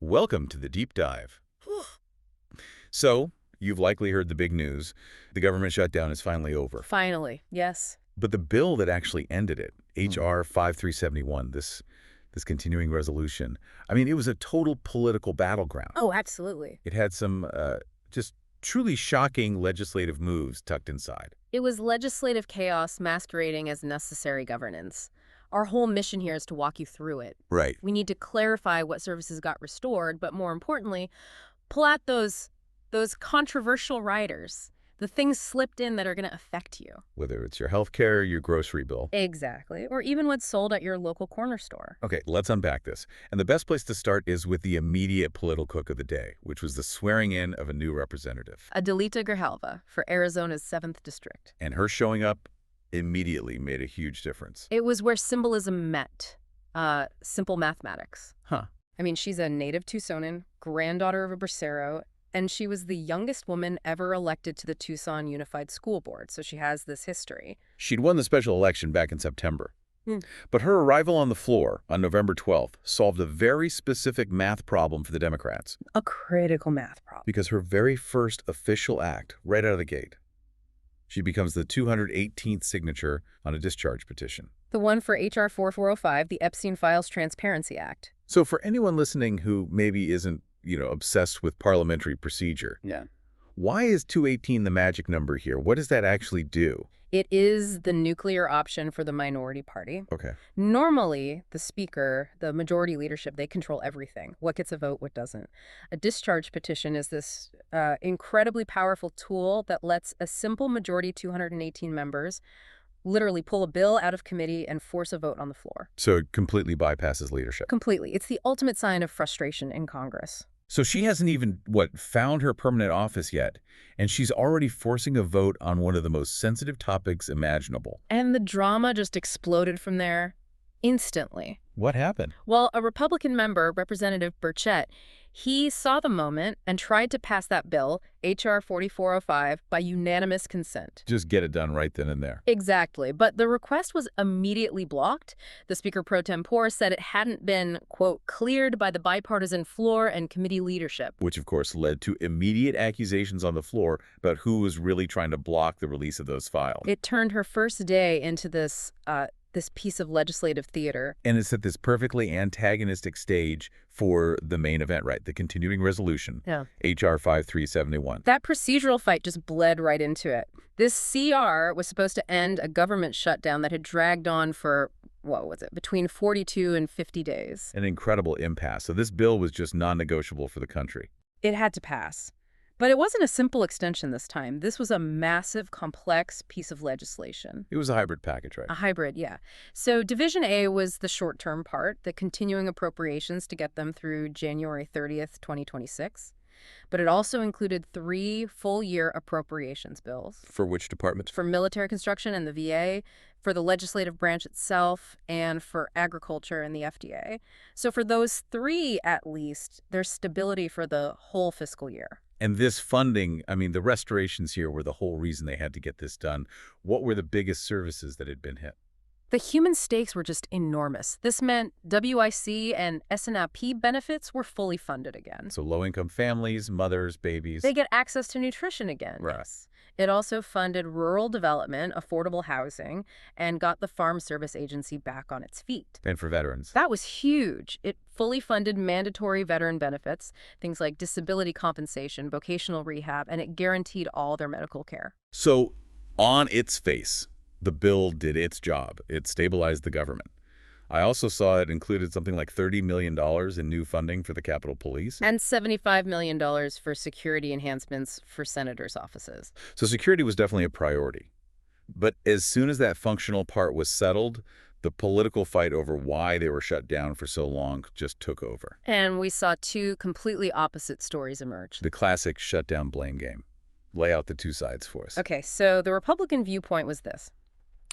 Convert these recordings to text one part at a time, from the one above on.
Welcome to the deep dive. So, you've likely heard the big news. The government shutdown is finally over. Finally, yes. But the bill that actually ended it, H.R. 5371, this continuing resolution, I mean, it was a total political battleground. Oh, absolutely. It had some just truly shocking legislative moves tucked inside. It was legislative chaos masquerading as necessary governance. Our whole mission here is to walk you through it. Right. We need to clarify what services got restored, but more importantly, pull out those controversial riders, the things slipped in that are going to affect you. Whether it's your health care, your grocery bill. Exactly. Or even what's sold at your local corner store. Okay, let's unpack this. And the best place to start is with the immediate political cook of the day, which was the swearing in of a new representative. Adelita Grijalva for Arizona's 7th District. And her showing up immediately made a huge difference. It was where symbolism met. Simple mathematics. Huh. I mean, she's a native Tucsonan, granddaughter of a bracero, and she was the youngest woman ever elected to the Tucson Unified School Board, so she has this history. She'd won the special election back in September. But her arrival on the floor on November 12th solved a very specific math problem for the Democrats. A critical math problem. Because her very first official act, right out of the gate, she becomes the 218th signature on a discharge petition. The one for H.R. 4405, the Epstein Files Transparency Act. So for anyone listening who maybe isn't, obsessed with parliamentary procedure, why is 218 the magic number here? What does that actually do? It is the nuclear option for the minority party. Okay. Normally, the speaker, the majority leadership, they control everything. What gets a vote, what doesn't. A discharge petition is this incredibly powerful tool that lets a simple majority, 218 members, literally pull a bill out of committee and force a vote on the floor. So it completely bypasses leadership. Completely. It's the ultimate sign of frustration in Congress. So she hasn't even, found her permanent office yet, and she's already forcing a vote on one of the most sensitive topics imaginable. And the drama just exploded from there instantly. What happened? Well, a Republican member, Representative Burchett, he saw the moment and tried to pass that bill, H.R. 4405, by unanimous consent. Just get it done right then and there. Exactly. But the request was immediately blocked. The Speaker pro tempore said it hadn't been, quote, cleared by the bipartisan floor and committee leadership. Which, of course, led to immediate accusations on the floor about who was really trying to block the release of those files. It turned her first day into this piece of legislative theater. And it's at this perfectly antagonistic stage for the main event, right? The continuing resolution, H.R. 5371. That procedural fight just bled right into it. This CR was supposed to end a government shutdown that had dragged on for, between 42 and 50 days. An incredible impasse. So this bill was just non-negotiable for the country. It had to pass. But it wasn't a simple extension this time. This was a massive, complex piece of legislation. It was a hybrid package, right? A hybrid, yeah. So Division A was the short-term part, the continuing appropriations to get them through January 30th, 2026. But it also included 3 full-year appropriations bills. For which department? For military construction and the VA, for the legislative branch itself, and for agriculture and the FDA. So for those 3, at least, there's stability for the whole fiscal year. And this funding, I mean, the restorations here were the whole reason they had to get this done. What were the biggest services that had been hit? The human stakes were just enormous. This meant WIC and SNAP benefits were fully funded again. So low-income families, mothers, babies. They get access to nutrition again. Right. Yes. It also funded rural development, affordable housing, and got the Farm Service Agency back on its feet. And for veterans. That was huge. It fully funded mandatory veteran benefits, things like disability compensation, vocational rehab, and it guaranteed all their medical care. So on its face, the bill did its job. It stabilized the government. I also saw it included something like $30 million in new funding for the Capitol Police. And $75 million for security enhancements for senators' offices. So security was definitely a priority. But as soon as that functional part was settled, the political fight over why they were shut down for so long just took over. And we saw 2 completely opposite stories emerge. The classic shutdown blame game. Lay out the 2 sides for us. Okay, so the Republican viewpoint was this.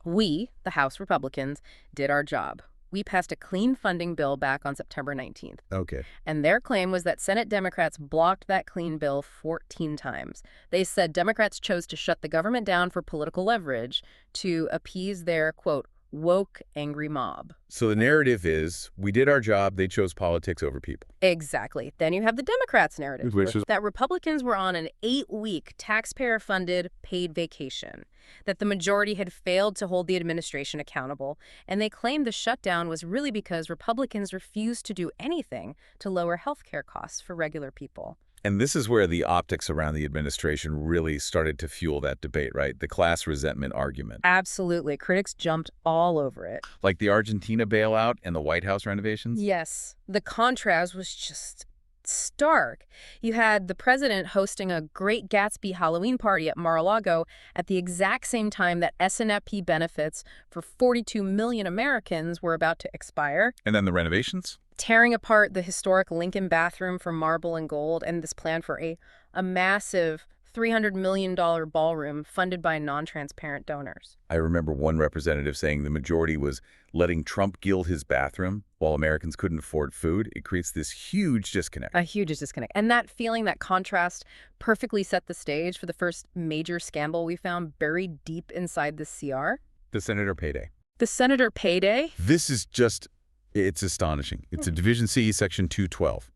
We, the House Republicans, did our job. We passed a clean funding bill back on September 19th. Okay. And their claim was that Senate Democrats blocked that clean bill 14 times. They said Democrats chose to shut the government down for political leverage to appease their, quote, woke, angry mob. So the narrative is, we did our job, they chose politics over people. Exactly. Then you have the Democrats' narrative, Which is that Republicans were on an 8-week taxpayer-funded paid vacation, that the majority had failed to hold the administration accountable, and they claimed the shutdown was really because Republicans refused to do anything to lower health care costs for regular people. And this is where the optics around the administration really started to fuel that debate, right? The class resentment argument. Absolutely. Critics jumped all over it. Like the Argentina bailout and the White House renovations? Yes. The contrast was just stark. You had the president hosting a Great Gatsby Halloween party at Mar-a-Lago at the exact same time that SNAP benefits for 42 million Americans were about to expire. And then the renovations? Tearing apart the historic Lincoln bathroom from marble and gold, and this plan for a massive $300 million ballroom funded by non-transparent donors. I remember one representative saying the majority was letting Trump gild his bathroom while Americans couldn't afford food. It creates this huge disconnect. A huge disconnect. And that feeling, that contrast, perfectly set the stage for the first major scandal we found buried deep inside the CR. The senator payday. The senator payday? This is just, it's astonishing. It's a Division C, Section 212.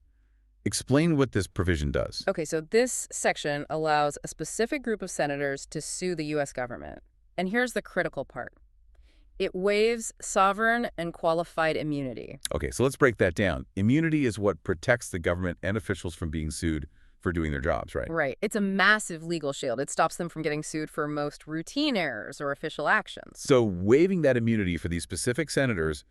Explain what this provision does. Okay, so this section allows a specific group of senators to sue the U.S. government. And here's the critical part. It waives sovereign and qualified immunity. Okay, so let's break that down. Immunity is what protects the government and officials from being sued for doing their jobs, right? Right. It's a massive legal shield. It stops them from getting sued for most routine errors or official actions. So waiving that immunity for these specific senators,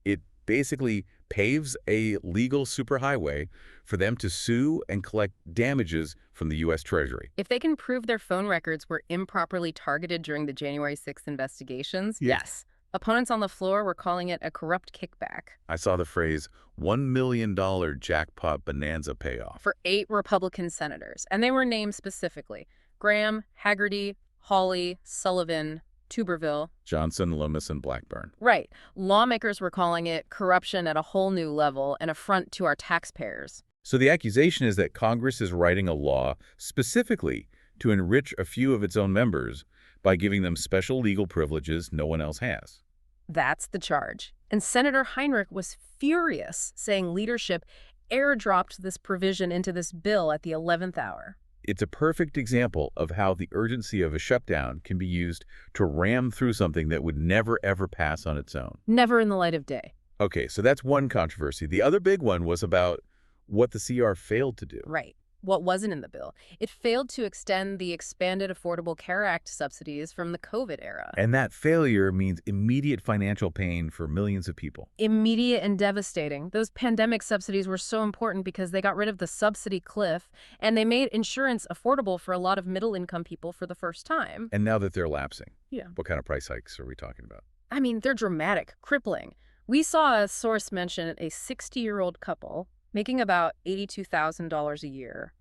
it basically paves a legal superhighway for them to sue and collect damages from the U.S. Treasury. If they can prove their phone records were improperly targeted during the January 6th investigations, yes. Opponents on the floor were calling it a corrupt kickback. I saw the phrase $1 million jackpot bonanza payoff. For 8 Republican senators, and they were named specifically: Graham, Hagerty, Hawley, Sullivan, Tuberville, Johnson, Lummis, and Blackburn. Right. Lawmakers were calling it corruption at a whole new level, an affront to our taxpayers. So the accusation is that Congress is writing a law specifically to enrich a few of its own members by giving them special legal privileges no one else has. That's the charge. And Senator Heinrich was furious, saying leadership airdropped this provision into this bill at the 11th hour. It's a perfect example of how the urgency of a shutdown can be used to ram through something that would never, ever pass on its own. Never in the light of day. Okay, so that's one controversy. The other big one was about what the CR failed to do. Right. What wasn't in the bill? It failed to extend the expanded Affordable Care Act subsidies from the COVID era. And that failure means immediate financial pain for millions of people. Immediate and devastating. Those pandemic subsidies were so important because they got rid of the subsidy cliff, and they made insurance affordable for a lot of middle-income people for the first time. And now that they're lapsing, Yeah. what kind of price hikes are we talking about? I mean, they're dramatic, crippling. We saw a source mention a 60-year-old couple making about $82,000 a year.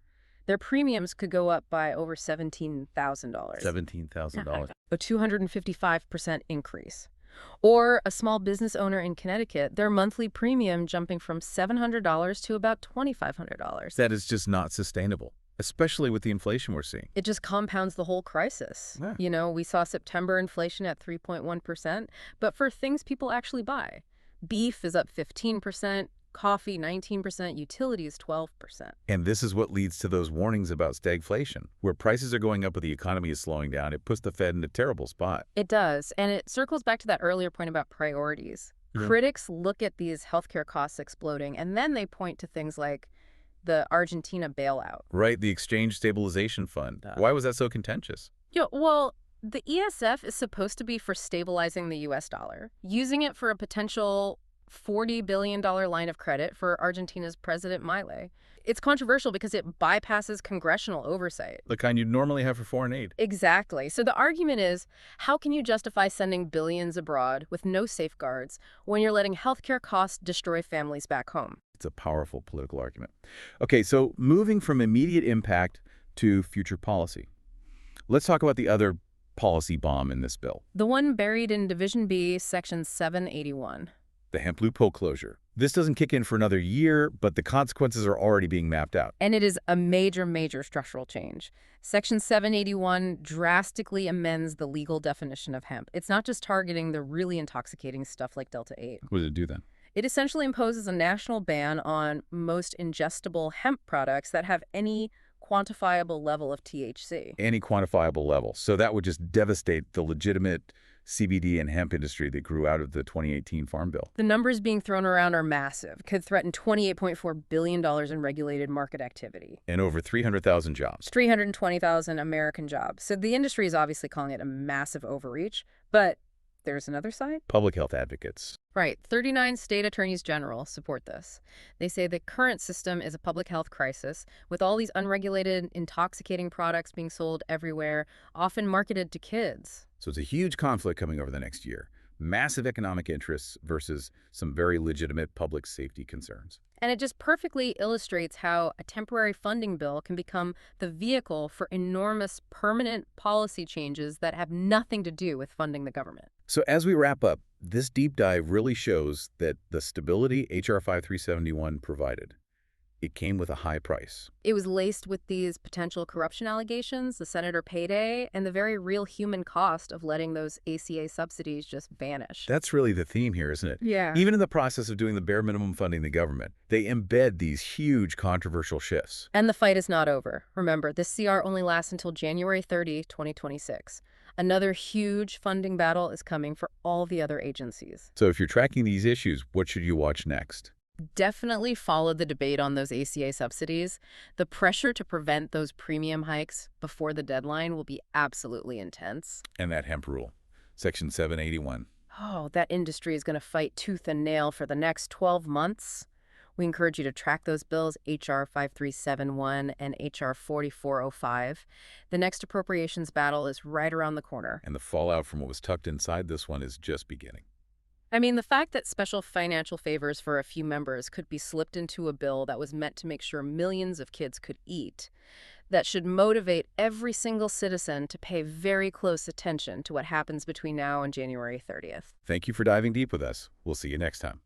Their premiums could go up by over $17,000. $17,000. A 255% increase. Or a small business owner in Connecticut, their monthly premium jumping from $700 to about $2,500. That is just not sustainable, especially with the inflation we're seeing. It just compounds the whole crisis. Yeah. You know, we saw September inflation at 3.1%, but for things people actually buy. Beef is up 15%. Coffee, 19%, utilities, 12%. And this is what leads to those warnings about stagflation, where prices are going up but the economy is slowing down. It puts the Fed in a terrible spot. It does, and it circles back to that earlier point about priorities. Yeah. Critics look at these healthcare costs exploding, and then they point to things like the Argentina bailout. Right, the Exchange Stabilization Fund. Why was that so contentious? Yeah, well, the ESF is supposed to be for stabilizing the U.S. dollar, using it for a potential $40 billion line of credit for Argentina's President Milei. It's controversial because it bypasses congressional oversight. The kind you'd normally have for foreign aid. Exactly. So the argument is, how can you justify sending billions abroad with no safeguards when you're letting healthcare costs destroy families back home? It's a powerful political argument. Okay, so moving from immediate impact to future policy. Let's talk about the other policy bomb in this bill. The one buried in Division B, Section 781. The hemp loophole closure. This doesn't kick in for another year, but the consequences are already being mapped out. And it is a major, major structural change. Section 781 drastically amends the legal definition of hemp. It's not just targeting the really intoxicating stuff like Delta-8. What does it do then? It essentially imposes a national ban on most ingestible hemp products that have any quantifiable level of THC. Any quantifiable level. So that would just devastate the legitimate CBD and hemp industry that grew out of the 2018 Farm Bill. The numbers being thrown around are massive, could threaten $28.4 billion in regulated market activity. And over 300,000 jobs. 320,000 American jobs. So the industry is obviously calling it a massive overreach, but there's another side. Public health advocates. Right. 39 state attorneys general support this. They say the current system is a public health crisis, with all these unregulated, intoxicating products being sold everywhere, often marketed to kids. So it's a huge conflict coming over the next year. Massive economic interests versus some very legitimate public safety concerns. And it just perfectly illustrates how a temporary funding bill can become the vehicle for enormous permanent policy changes that have nothing to do with funding the government. So as we wrap up, this deep dive really shows that the stability H.R. 5371 provided, it came with a high price. It was laced with these potential corruption allegations, the senator payday, and the very real human cost of letting those ACA subsidies just vanish. That's really the theme here, isn't it? Yeah. Even in the process of doing the bare minimum funding the government, they embed these huge controversial shifts. And the fight is not over. Remember, this CR only lasts until January 30, 2026. Another huge funding battle is coming for all the other agencies. So if you're tracking these issues, what should you watch next? Definitely follow the debate on those ACA subsidies. The pressure to prevent those premium hikes before the deadline will be absolutely intense. And that hemp rule, Section 781. Oh, that industry is going to fight tooth and nail for the next 12 months. We encourage you to track those bills, H.R. 5371 and H.R. 4405. The next appropriations battle is right around the corner. And the fallout from what was tucked inside this one is just beginning. I mean, the fact that special financial favors for a few members could be slipped into a bill that was meant to make sure millions of kids could eat, that should motivate every single citizen to pay very close attention to what happens between now and January 30th. Thank you for diving deep with us. We'll see you next time.